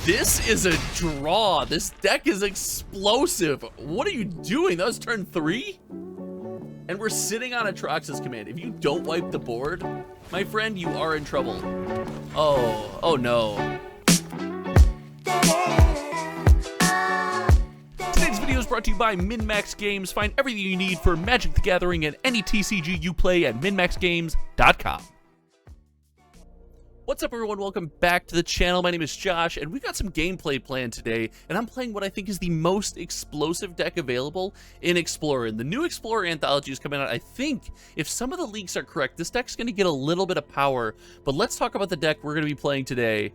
This is a draw. This deck is explosive. What are you doing? That was turn 3? And we're sitting on Atraxa's command. If you don't wipe the board, my friend, you are in trouble. Oh no. Today's video is brought to you by MinMax Games. Find everything you need for Magic the Gathering and any TCG you play at minmaxgames.com. What's up, everyone? Welcome back to the channel. My name is Josh, and we've got some gameplay planned today, and I'm playing what I think is the most explosive deck available in Explorer. And the new Explorer anthology is coming out. I think, if some of the leaks are correct, this deck's going to get a little bit of power. But let's talk about the deck we're going to be playing today.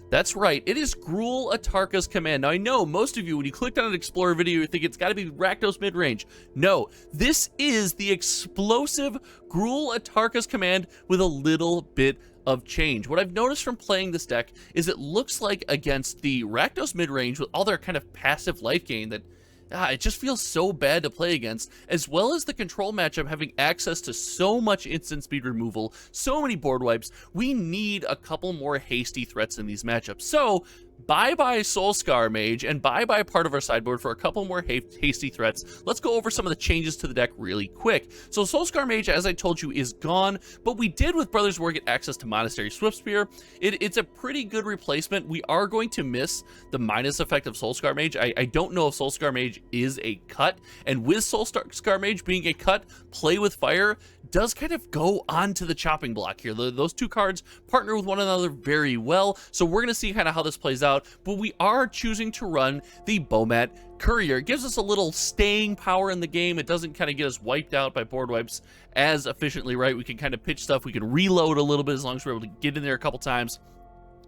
That's right, it is Gruul Atarka's command. Now, I know most of you, when you clicked on an Explorer video, you think it's got to be Rakdos Midrange. No, this is the explosive Gruul Atarka's command with a little bit of change. What I've noticed from playing this deck is it looks like against the Rakdos Midrange with all their kind of passive life gain that it just feels so bad to play against, as well as the control matchup having access to so much instant speed removal, so many board wipes. We need a couple more hasty threats in these matchups. So bye-bye Soulscar Mage and bye-bye part of our sideboard for a couple more hasty threats. Let's go over some of the changes to the deck really quick. So Soulscar Mage, as I told you, is gone, but we did with Brothers War get access to Monastery Swiftspear. It's a pretty good replacement. We are going to miss the minus effect of Soulscar Mage. I don't know if Soulscar Mage is a cut, and with Soulscar Mage being a cut, Play with Fire does kind of go onto the chopping block here. Those two cards partner with one another very well, so we're going to see kind of how this plays out, but we are choosing to run the Bomat Courier. It gives us a little staying power in the game. It doesn't kind of get us wiped out by board wipes as efficiently, right? We can kind of pitch stuff. We can reload a little bit as long as we're able to get in there a couple times.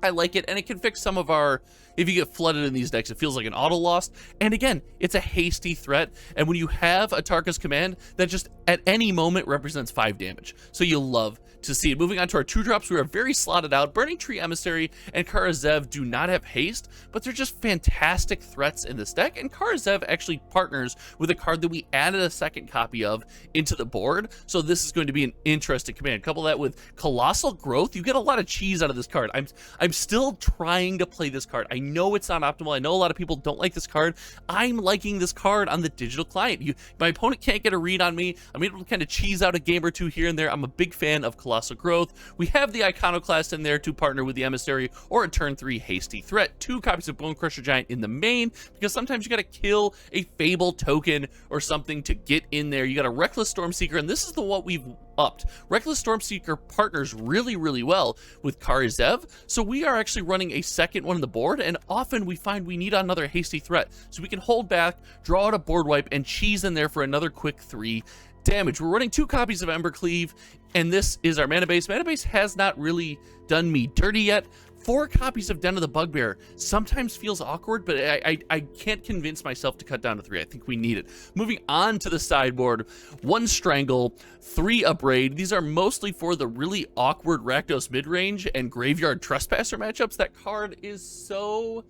I like it, and it can fix some of our, if you get flooded in these decks, it feels like an auto loss. And again, it's a hasty threat, and when you have Atarka's command, that just at any moment represents 5 damage. So you love to see it. Moving on to our 2-drops, we are very slotted out. Burning Tree Emissary and Karazev do not have haste, but they're just fantastic threats in this deck, and Karazev actually partners with a card that we added a second copy of into the board, so this is going to be an interesting command. Couple that with Colossal Growth, you get a lot of cheese out of this card. I'm still trying to play this card. I know it's not optimal. I know a lot of people don't like this card. I'm liking this card on the digital client. My opponent can't get a read on me. I'm able to kind of cheese out a game or two here and there. I'm a big fan of Colossal Growth. We have the Iconoclast in there to partner with the Emissary or a turn 3 hasty threat. 2 copies of Bone Crusher Giant in the main, because sometimes you got to kill a Fable token or something to get in there. You got a Reckless Stormseeker, and this is the what we've upped. Reckless Stormseeker partners really, really well with Karazev, so we are actually running a second one on the board, and often we find we need another hasty threat, so we can hold back, draw out a board wipe, and cheese in there for another quick 3 damage. We're running 2 copies of Embercleave, and this is our mana base. Mana base has not really done me dirty yet. 4 copies of Den of the Bugbear sometimes feels awkward, but I can't convince myself to cut down to 3. I think we need it. Moving on to the sideboard, 1 Strangle, 3 Upbraid. These are mostly for the really awkward Rakdos Midrange and Graveyard Trespasser matchups. That card is so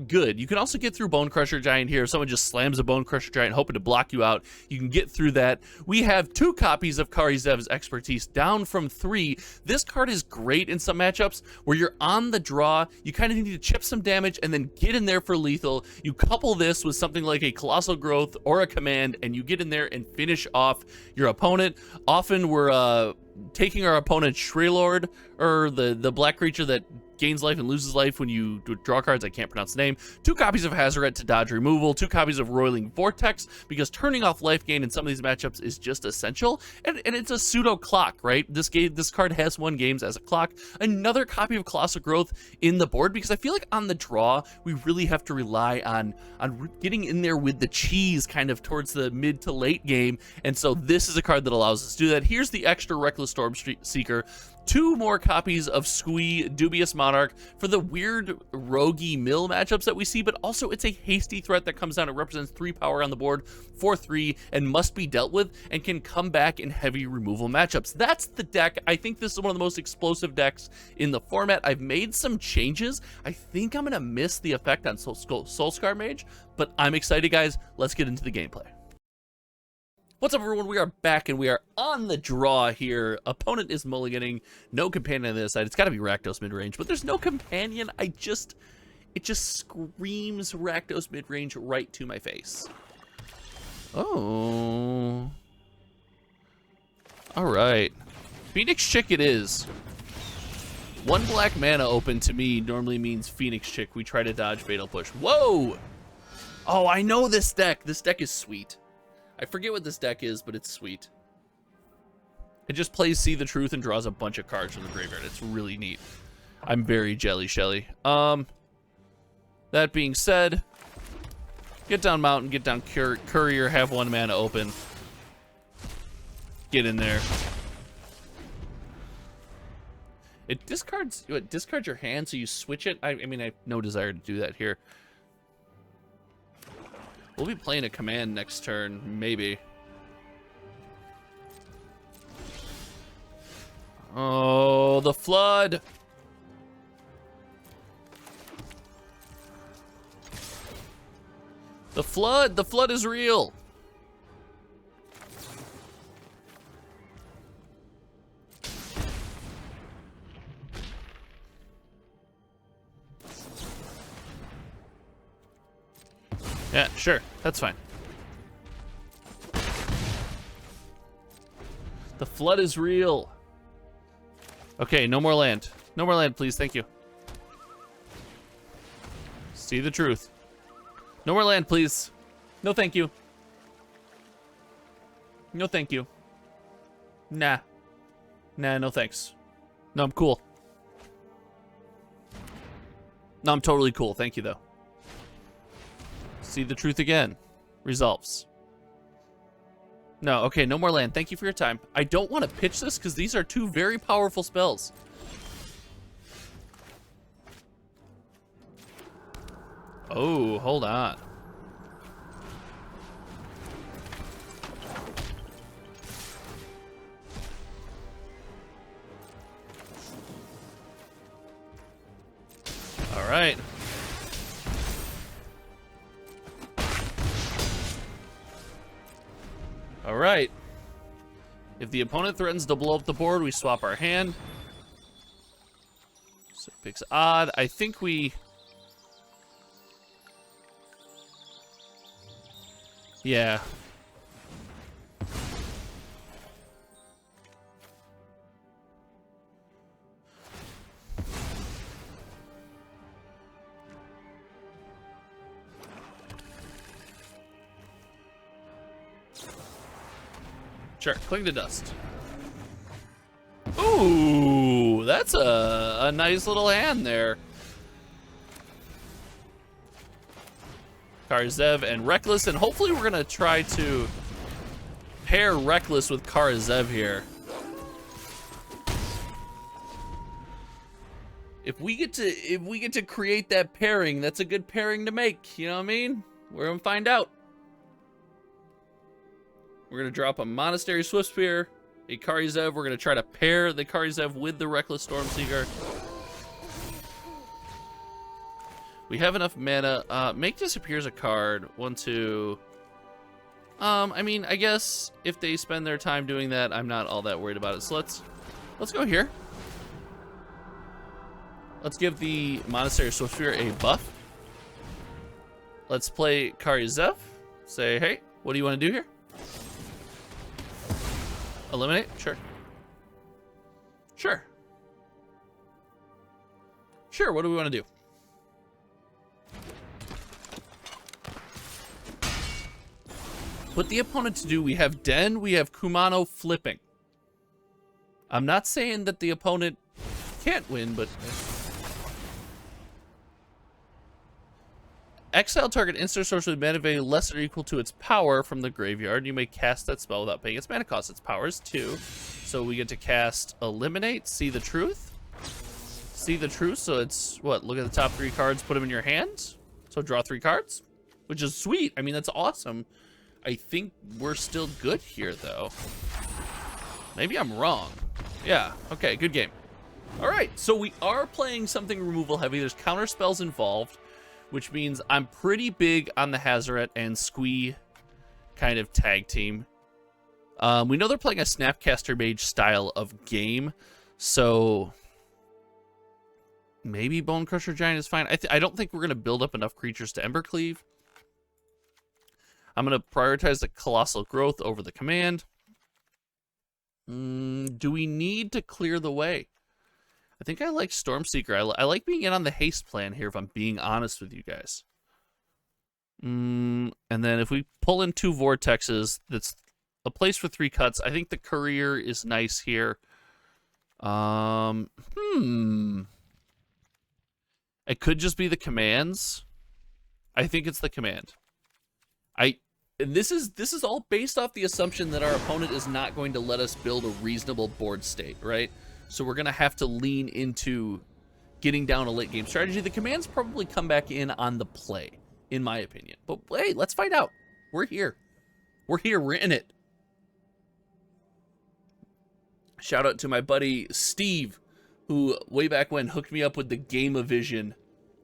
good. You can also get through Bone Crusher Giant here. If someone just slams a Bone Crusher Giant hoping to block you out, you can get through that. We have 2 copies of Karizev's Expertise down from 3. This card is great in some matchups where you're on the draw, you kind of need to chip some damage and then get in there for lethal. You couple this with something like a Colossal Growth or a command, and you get in there and finish off your opponent. Often we're taking our opponent's Shrelord, or the black creature that gains life and loses life when you draw cards. I can't pronounce the name. 2 copies of Hazoret to dodge removal. 2 copies of Roiling Vortex, because turning off life gain in some of these matchups is just essential. And it's a pseudo clock, right? This card has won games as a clock. Another copy of Colossal Growth in the board, because I feel like on the draw we really have to rely on getting in there with the cheese kind of towards the mid to late game, and so this is a card that allows us to do that. Here's the extra Reckless Stormseeker. 2 more copies of Squee Dubious Monarch for the weird roguey mill matchups that we see, but also it's a hasty threat that comes down. It represents 3 power on the board for 3 and must be dealt with and can come back in heavy removal matchups. That's the deck. I think this is one of the most explosive decks in the format. I've made some changes. I think I'm going to miss the effect on Soulscar Mage, but I'm excited, guys. Let's get into the gameplay. What's up, everyone? We are back and we are on the draw here. Opponent is mulliganing. No companion on this side. It's got to be Rakdos Midrange, but there's no companion. It just screams Rakdos midrange right to my face. Oh. Alright. Phoenix Chick it is. 1 black mana open to me normally means Phoenix Chick. We try to dodge Fatal Push. Whoa! Oh, I know this deck. This deck is sweet. I forget what this deck is, but it's sweet. It just plays See the Truth and draws a bunch of cards from the graveyard. It's really neat. I'm very jelly shelly. That being said, get down Mountain, get down Courier, have 1 mana open. Get in there. It discards your hand, so you switch it. I mean, I have no desire to do that here. We'll be playing a command next turn, maybe. Oh, the flood! The flood is real! Yeah, sure. That's fine. The flood is real. Okay, no more land. No more land, please. Thank you. See the truth. No more land, please. No, thank you. No, thank you. Nah. Nah, no thanks. No, I'm cool. No, I'm totally cool. Thank you, though. See the truth again. Resolves. No, okay, no more land. Thank you for your time. I don't want to pitch this because these are 2 very powerful spells. Oh, hold on. All right. All right. If the opponent threatens to blow up the board, we swap our hand. So it picks odd. I think we... Yeah. Sure, cling to dust. Ooh, that's a nice little hand there. Karazev and Reckless, and hopefully we're gonna try to pair Reckless with Karazev here. If we get to create that pairing, that's a good pairing to make. You know what I mean? We're gonna find out. We're gonna drop a Monastery Swiftspear, a Karazev. We're gonna try to pair the Karazev with the Reckless Stormseeker. We have enough mana. Make disappears a card. 1, 2. I mean, I guess if they spend their time doing that, I'm not all that worried about it. So let's go here. Let's give the Monastery Swiftspear a buff. Let's play Karazev. Say, hey, what do you want to do here? Eliminate? Sure. Sure. Sure, what do we want to do? Put the opponent to do, we have Den, we have Kumano flipping. I'm not saying that the opponent can't win, but... Exile target instant sorcery with mana value less or equal to its power from the graveyard. You may cast that spell without paying its mana cost. Its power is 2. So we get to cast Eliminate, See the Truth. See the Truth, so it's, what, look at the top 3 cards, put them in your hand. So draw 3 cards, which is sweet. I mean, that's awesome. I think we're still good here, though. Maybe I'm wrong. Yeah, okay, good game. All right, so we are playing something removal heavy. There's counter spells involved, which means I'm pretty big on the Hazoret and Squee kind of tag team. We know they're playing a Snapcaster Mage style of game, so Maybe Bone Crusher Giant is fine. I don't think we're going to build up enough creatures to Embercleave. I'm going to prioritize the Colossal Growth over the command. Do we need to clear the way? I think I like Stormseeker. I like being in on the haste plan here, if I'm being honest with you guys. And then if we pull in 2 Vortexes, that's a place for 3 cuts. I think the Courier is nice here. It could just be the commands. I think it's the command. And this is all based off the assumption that our opponent is not going to let us build a reasonable board state, right? So we're gonna have to lean into getting down a late game strategy. The commands probably come back in on the play, in my opinion. But hey, let's find out. We're here. We're here. We're in it. Shout out to my buddy Steve, who way back when hooked me up with the Game-O-Vision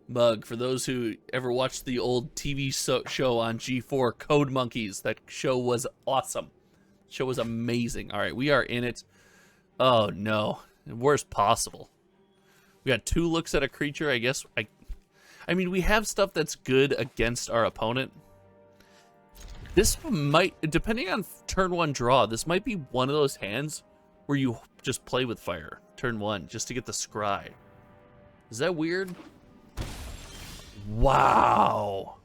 mug. For those who ever watched the old TV show on G4, Code Monkeys, that show was awesome. The show was amazing. All right, we are in it. Oh no, worst possible. We got 2 looks at a creature. I guess I mean, we have stuff that's good against our opponent. This might, depending on turn 1 draw, this might be one of those hands where you just play with fire turn 1 just to get the scry. Is that weird? Wow.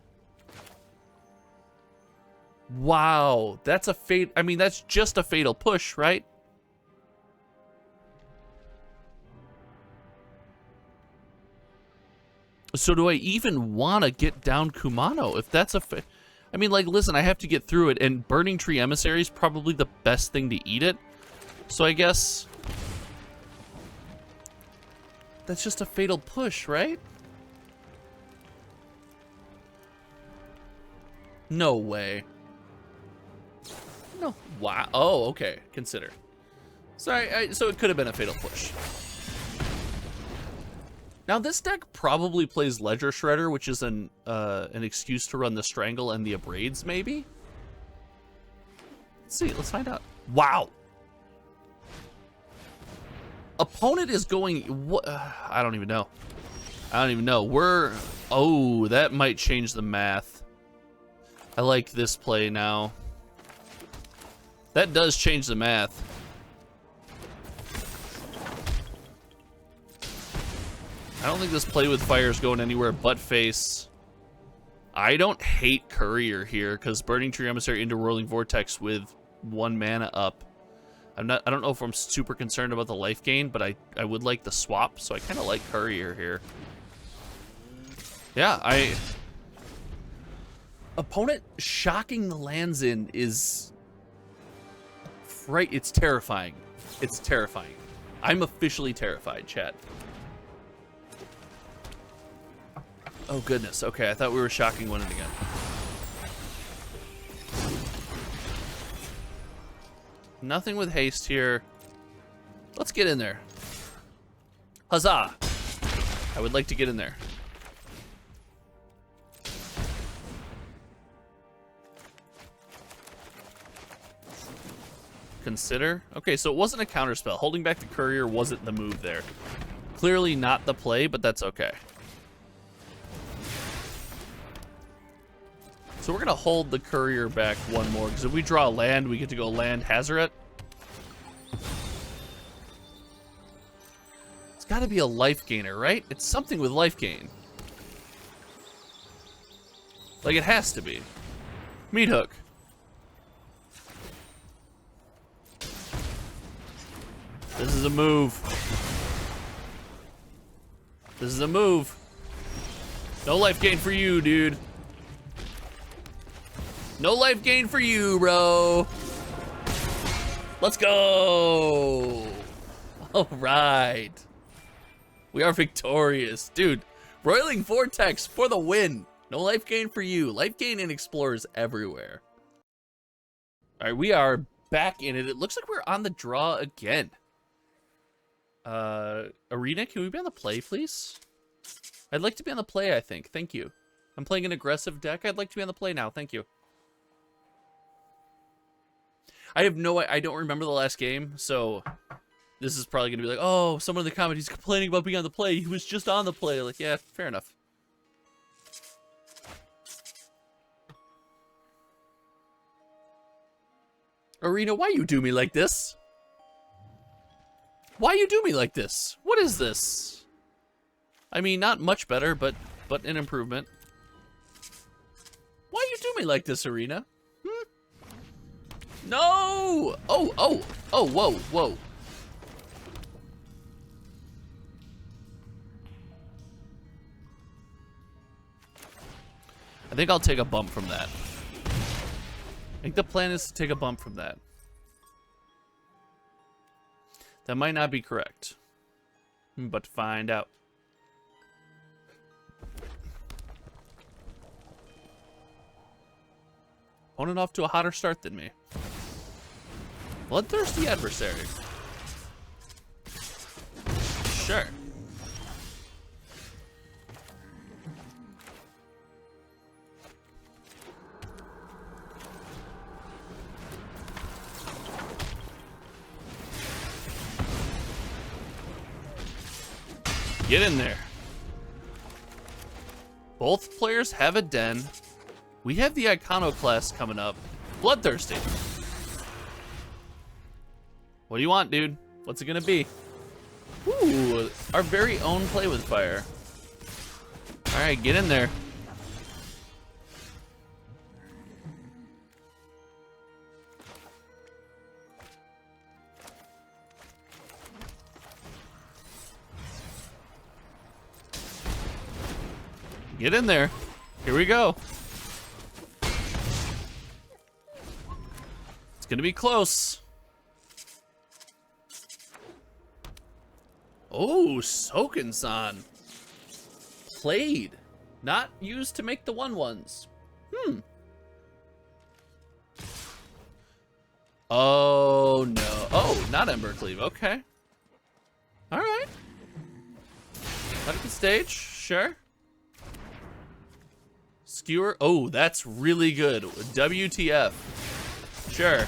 Wow. That's a fate. I mean, that's just a fatal push, right? So do I even want to get down Kumano if that's a I mean, like, listen, I have to get through it, and Burning Tree Emissary is probably the best thing to eat it. So I guess that's just a fatal push, right? No way. No. Wow. Oh, okay. Consider. Sorry, so it could have been a fatal push. Now, this deck probably plays Ledger Shredder, which is an excuse to run the Strangle and the Abrades, maybe? Let's see. Let's find out. Wow. Opponent is going... What? I don't even know. I don't even know. We're... Oh, that might change the math. I like this play now. That does change the math. I don't think this play with fire is going anywhere but face. I don't hate Courier here because Burning Tree Emissary into Whirling Vortex with 1 mana up. I don't know if I'm super concerned about the life gain, but I would like the swap, so I kind of like Courier here. Yeah, opponent shocking the lands in is right. It's terrifying. It's terrifying. I'm officially terrified, chat. Oh goodness. Okay, I thought we were shocking one again. Nothing with haste here. Let's get in there. Huzzah! I would like to get in there. Consider. Okay, so it wasn't a counterspell. Holding back the Courier wasn't the move there. Clearly not the play, but that's okay. So we're going to hold the Courier back 1 more, because if we draw a land, we get to go land Hazoret. It's got to be a life gainer, right? It's something with life gain. Like, it has to be. Meat Hook. This is a move. This is a move. No life gain for you, dude. No life gain for you, bro. Let's go. All right. We are victorious. Dude, Roiling Vortex for the win. No life gain for you. Life gain in Explorers everywhere. All right, we are back in it. It looks like we're on the draw again. Arena, can we be on the play, please? I'd like to be on the play, I think. Thank you. I'm playing an aggressive deck. I'd like to be on the play now. Thank you. I don't remember the last game, so this is probably gonna be like, oh, someone in the comments, he's complaining about being on the play. He was just on the play. Like, yeah, fair enough. Arena, why you do me like this? Why you do me like this? What is this? I mean, not much better, but an improvement. Why you do me like this, Arena? Hmm? No! Oh, whoa, whoa. I think I'll take a bump from that. I think the plan is to take a bump from that. That might not be correct, but find out. Opponent off to a hotter start than me. Bloodthirsty adversary. Sure. Get in there. Both players have a den. We have the Iconoclast coming up. Bloodthirsty. What do you want, dude? What's it gonna be? Ooh, our very own play with fire. All right, get in there. Get in there. Here we go. It's gonna be close. Oh, Soken-san. Played. Not used to make the 1/1s. Oh, no. Oh, not Embercleave. Okay. All right. Medical stage. Sure. Skewer. Oh, that's really good. WTF. Sure.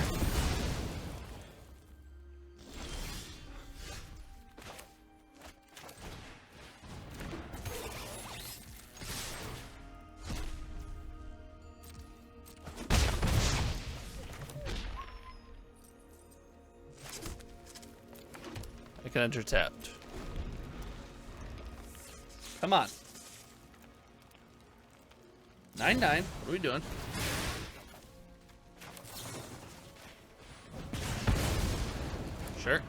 I can enter tapped. Come on. 9-9. What are we doing? Sure.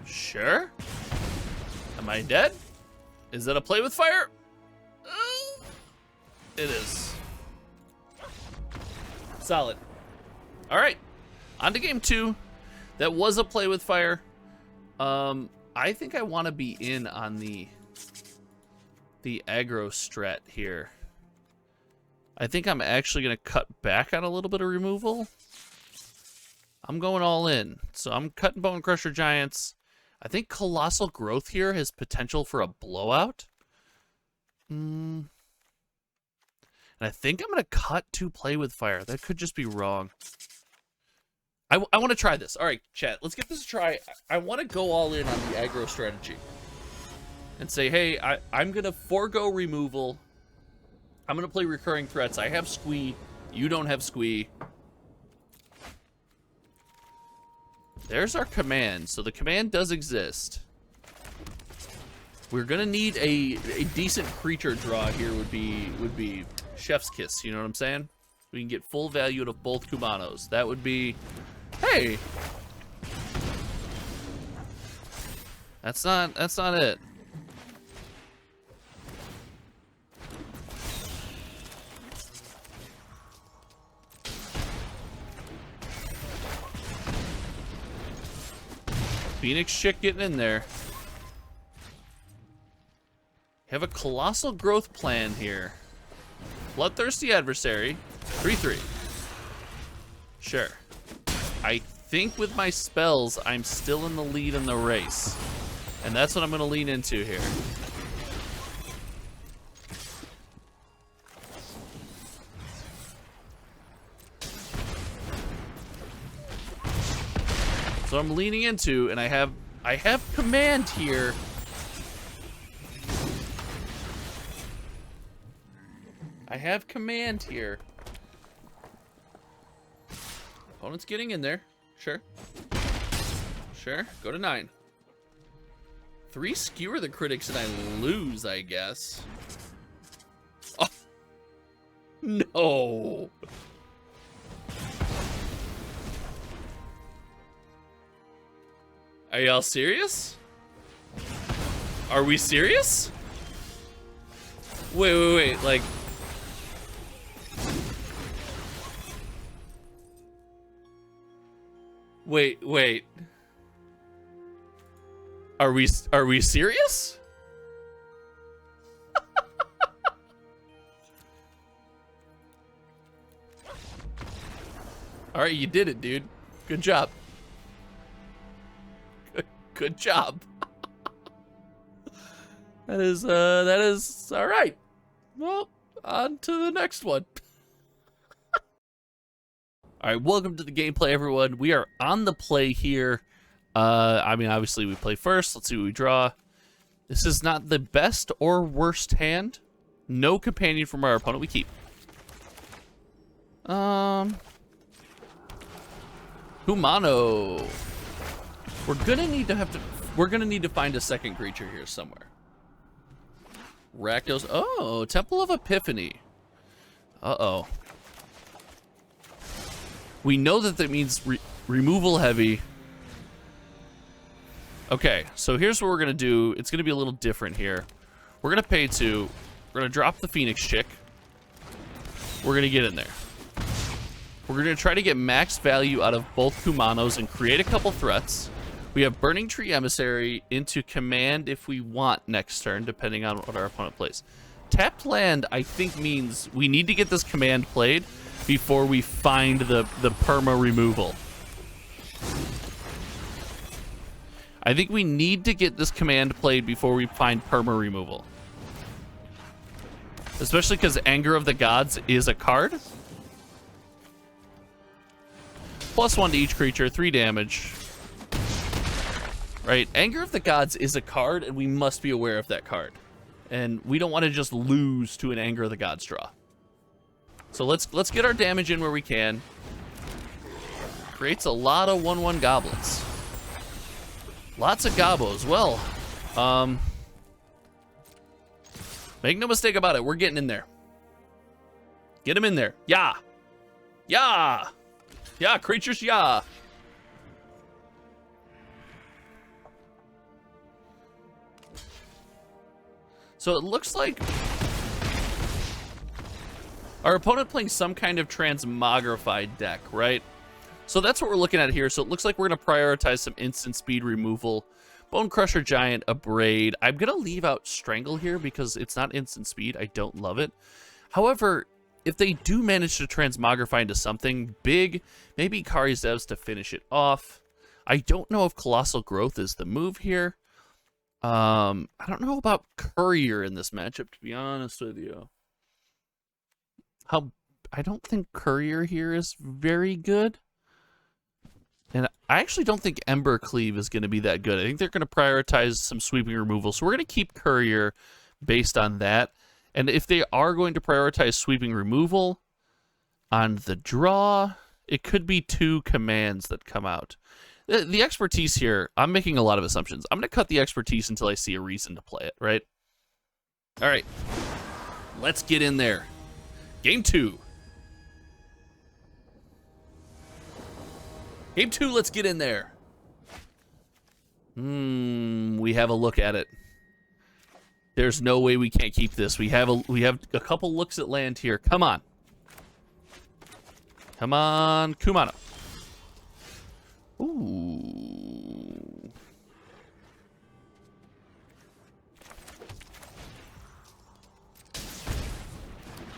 Sure. Am I dead? Is that a play with fire? It is. Solid. All right. On to game 2. That was a play with fire. I think I want to be in on the aggro strat here. I think I'm actually going to cut back on a little bit of removal. I'm going all in. So I'm cutting Bone Crusher Giants. I think Colossal Growth here has potential for a blowout. And I think I'm going to cut to play with fire. That could just be wrong. I want to try this. All right, chat, let's give this a try. I want to go all in on the aggro strategy and say, hey, I'm going to forego removal. I'm going to play recurring threats. I have Squee. You don't have Squee. There's our command. So the command does exist. We're going to need a decent creature draw here would be Chef's Kiss. You know what I'm saying? We can get full value out of both Kumanos. That would be... Hey! That's not it. Phoenix chick getting in there. Have a Colossal Growth plan here. Bloodthirsty Adversary. 3/3. Sure. I think with my spells, I'm still in the lead in the race. And that's what I'm going to lean into here. So I'm leaning into, and I have command here. I have command here. Opponent's getting in there. Sure. Sure. Go to 9. 3 skewer the critics and I lose, I guess. Oh. No. Are y'all serious? Are we serious? Wait, like... Wait. Are we serious? All right, you did it, dude. Good job. Good job. That is all right. Well, on to the next one. All right, welcome to the gameplay, everyone. We are on the play here. I mean, obviously we play first. Let's see what we draw. This is not the best or worst hand. No companion from our opponent. We keep. Humano. We're gonna need to find a second creature here somewhere. Rakdos. Oh, Temple of Epiphany. Uh-oh. We know that means removal heavy. Okay, so here's what we're gonna do. It's gonna be a little different here. We're gonna pay 2. We're gonna drop the Phoenix chick. We're gonna get in there. We're gonna try to get max value out of both Kumanos and create a couple threats. We have Burning Tree Emissary into command if we want next turn, depending on what our opponent plays. Tapped land, I think, means we need to get this command played before we find the perma removal. I think we need to get this command played before we find perma removal. Especially because Anger of the Gods is a card. +1 to each creature, 3 damage. Right, Anger of the Gods is a card, and we must be aware of that card. And we don't want to just lose to an Anger of the Gods draw. So let's get our damage in where we can. Creates a lot of 1/1 goblins. Lots of gobos. Well, make no mistake about it. We're getting in there. Get him in there. Yeah. Yeah. Yeah, creatures, yeah. So it looks like our opponent playing some kind of transmogrified deck, right? So that's what we're looking at here. So it looks like we're going to prioritize some instant speed removal. Bone Crusher Giant, Abrade. I'm going to leave out Strangle here because it's not instant speed. I don't love it. However, if they do manage to transmogrify into something big, maybe Kari's Devs to finish it off. I don't know if Colossal Growth is the move here. I don't know about Courier in this matchup, to be honest with you. I don't think Courier here is very good. And I actually don't think Ember Cleave is going to be that good. I think they're going to prioritize some sweeping removal. So we're going to keep Courier based on that. And if they are going to prioritize sweeping removal on the draw, it could be 2 commands that come out. The expertise here, I'm making a lot of assumptions. I'm going to cut the expertise until I see a reason to play it, right? All right. Let's get in there. Game 2. Game 2, let's get in there. We have a look at it. There's no way we can't keep this. We have a couple looks at land here. Come on. Come on, Kumano. Ooh.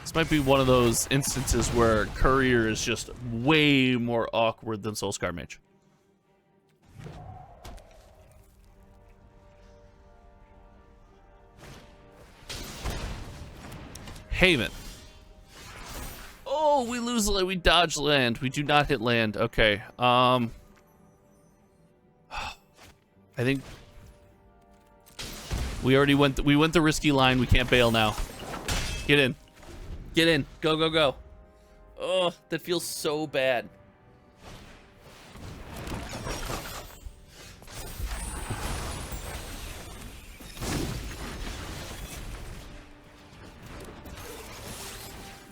This might be one of those instances where Courier is just way more awkward than Soulscar Mage. Haven. Oh, we lose land. We dodge land. We do not hit land. Okay. I think we already went the risky line. We can't bail now. Get in. Get in. Go, go, go. Oh, that feels so bad.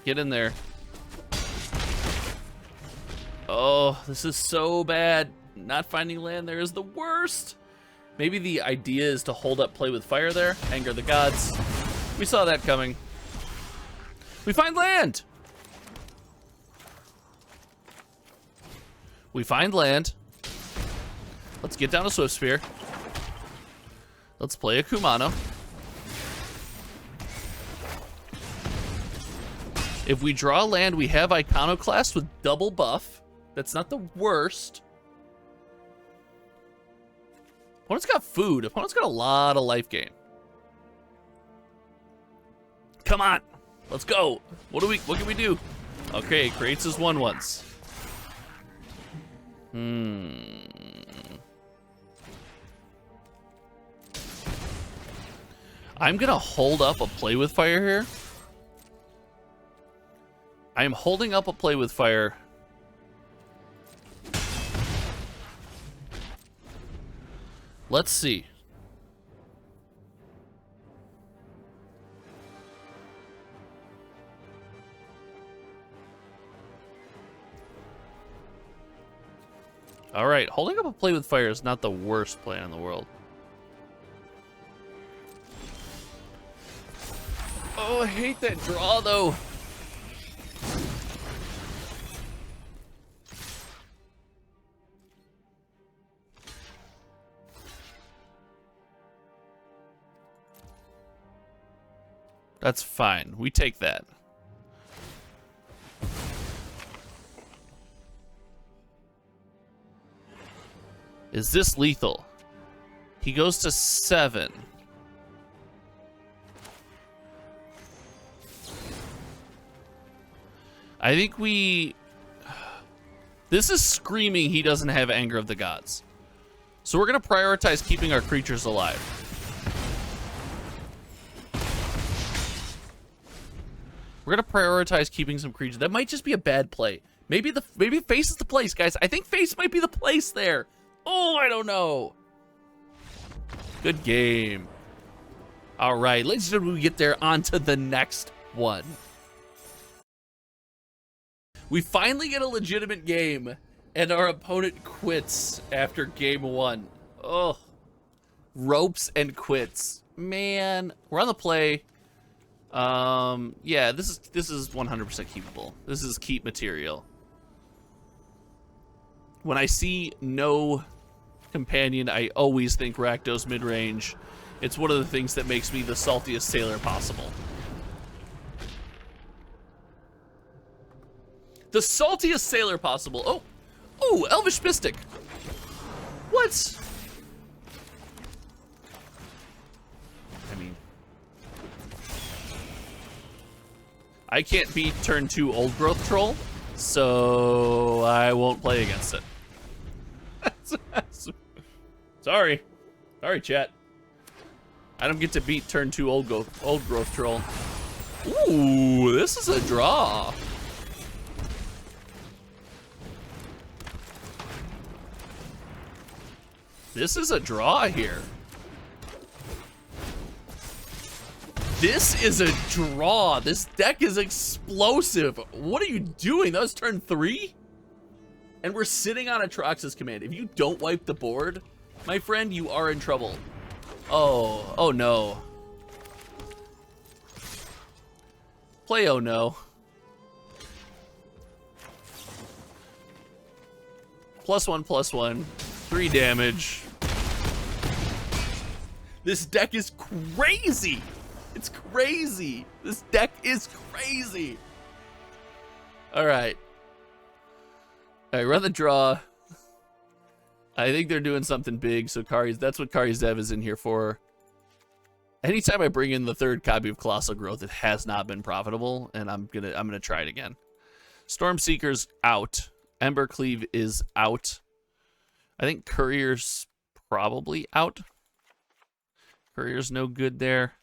Get in there. Oh, this is so bad. Not finding land there is the worst. Maybe the idea is to hold up play with fire there. Anger the gods. We saw that coming. We find land. We find land. Let's get down a Swift Spear. Let's play a Kumano. If we draw land, we have Iconoclast with double buff. That's not the worst. Opponent's got food. Opponent's got a lot of life gain. Come on. Let's go. What can we do? Okay, creates his 1/1s. I'm gonna hold up a play with fire here. I am holding up a play with fire. Let's see. All right, holding up a play with fire is not the worst play in the world. Oh, I hate that draw though. That's fine. We take that. Is this lethal? He goes to 7. I think we... This is screaming he doesn't have Anger of the Gods. So we're going to prioritize keeping our creatures alive. We're going to prioritize keeping some creatures. That might just be a bad play. Maybe face is the place, guys. I think face might be the place there. Oh, I don't know. Good game. All right, ladies and gentlemen, we get there on to the next one. We finally get a legitimate game, and our opponent quits after game 1. Oh, ropes and quits. Man, we're on the play. Yeah, this is 100% keepable. This is keep material. When I see no companion, I always think Rakdos midrange. It's one of the things that makes me the saltiest sailor possible. The saltiest sailor possible. Oh, oh, Elvish Mystic. What? I mean, I can't beat turn 2 Old Growth Troll, so I won't play against it. Sorry. Sorry, chat. I don't get to beat turn 2 Old Growth Troll. Ooh, this is a draw. This is a draw here. This is a draw. This deck is explosive. What are you doing? That was turn 3? And we're sitting on Atrax's command. If you don't wipe the board, my friend, you are in trouble. Oh, oh no. Play oh no. +1/+1. 3 damage. This deck is crazy. It's crazy. This deck is crazy. All right. All right, run the draw. I think they're doing something big, so that's what Kari Zev is in here for. Anytime I bring in the 3rd copy of Colossal Growth, it has not been profitable, and I'm gonna try it again. Stormseeker's out. Embercleave is out. I think Courier's probably out. Courier's no good there.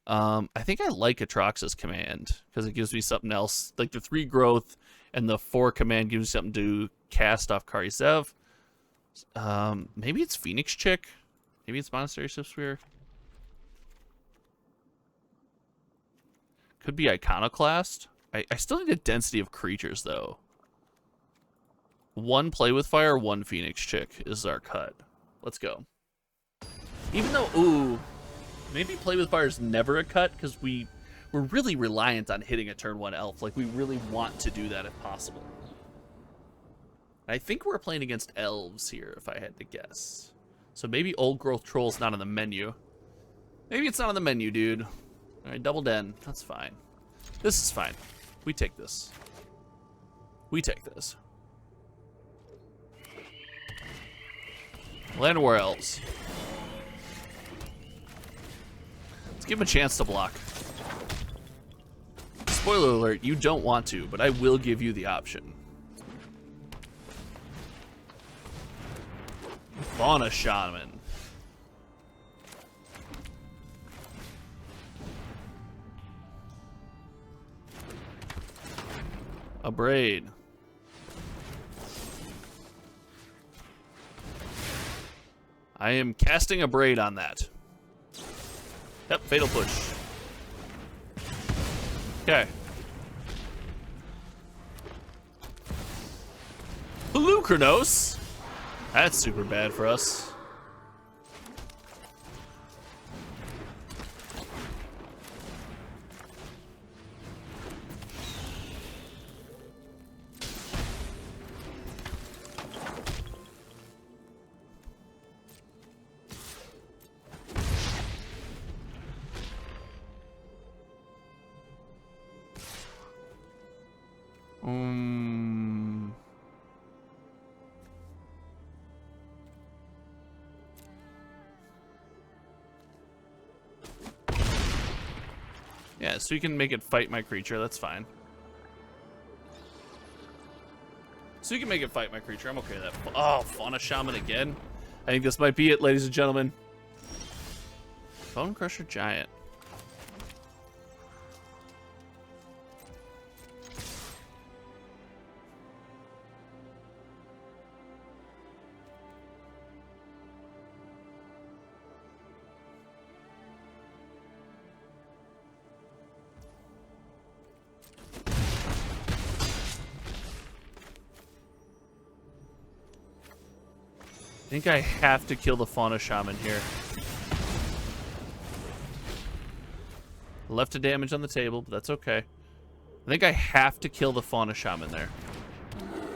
I think I like Atraxa's command because it gives me something else. Like the 3 growth and the 4 command gives me something to cast off Karisev. Maybe it's Phoenix Chick. Maybe it's Monastery Sphere. Could be Iconoclast. I still need a density of creatures, though. 1 Play with Fire, 1 Phoenix Chick is our cut. Let's go. Even though, ooh, maybe Play with Fire is never a cut because we're really reliant on hitting a turn 1 elf. Like, we really want to do that if possible. I think we're playing against elves here, if I had to guess. So maybe Old Growth Troll's not on the menu. Maybe it's not on the menu, dude. All right, Double Den. That's fine. This is fine. We take this. We take this. Land of War Elves. Let's give him a chance to block. Spoiler alert, you don't want to, but I will give you the option. Fauna Shaman. A Braid. I am casting a Braid on that. Yep, Fatal Push. Okay. Pelucranos. That's super bad for us. Yeah, so you can make it fight my creature, that's fine. So you can make it fight my creature, I'm okay with that. Oh, Fauna Shaman again? I think this might be it, ladies and gentlemen. Bone Crusher Giant. I think I have to kill the Fauna Shaman here. Left a damage on the table, but that's okay. I think I have to kill the Fauna Shaman there.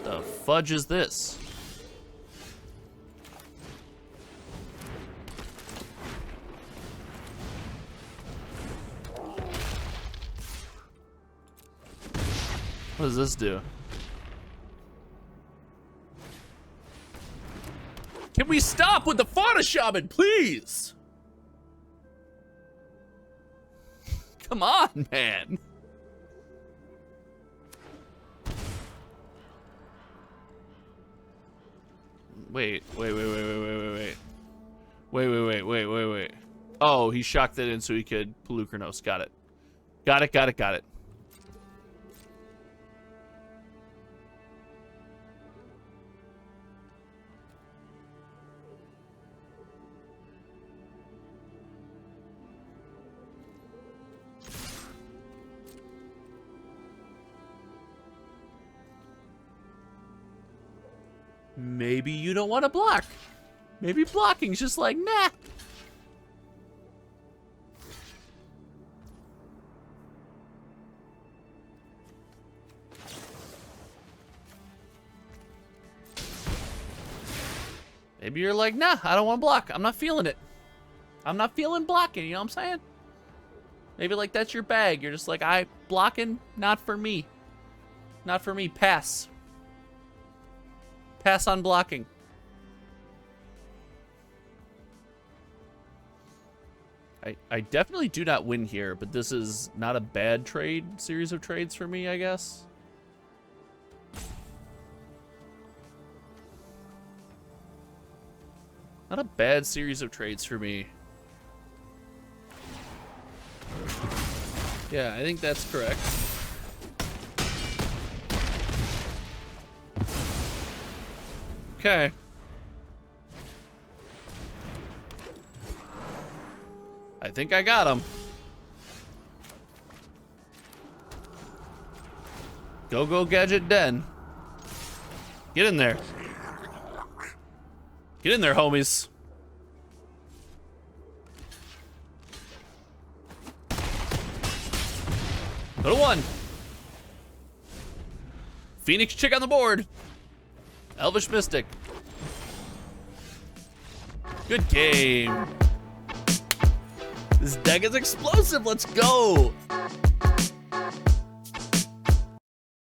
The fudge is this? What does this do? Can we stop with the Fauna Shaman, please? Come on, man. Wait. Oh, he shocked that in so he could Pelucranos. Got it. Got it. Maybe you don't want to block. Maybe blocking's just like, nah. Maybe you're like, nah, I don't want to block. I'm not feeling it. I'm not feeling blocking, you know what I'm saying? Maybe like that's your bag. You're just like, blocking, not for me. Not for me, pass. Pass on blocking. I definitely do not win here, but this is not a bad series of trades for me, I guess. Not a bad series of trades for me. Yeah, I think that's correct. Okay. I think I got him. Go Gadget Den. Get in there. Get in there, homies. Go to 1. Phoenix Chick on the board. Elvish Mystic. Good game. This deck is explosive. Let's go.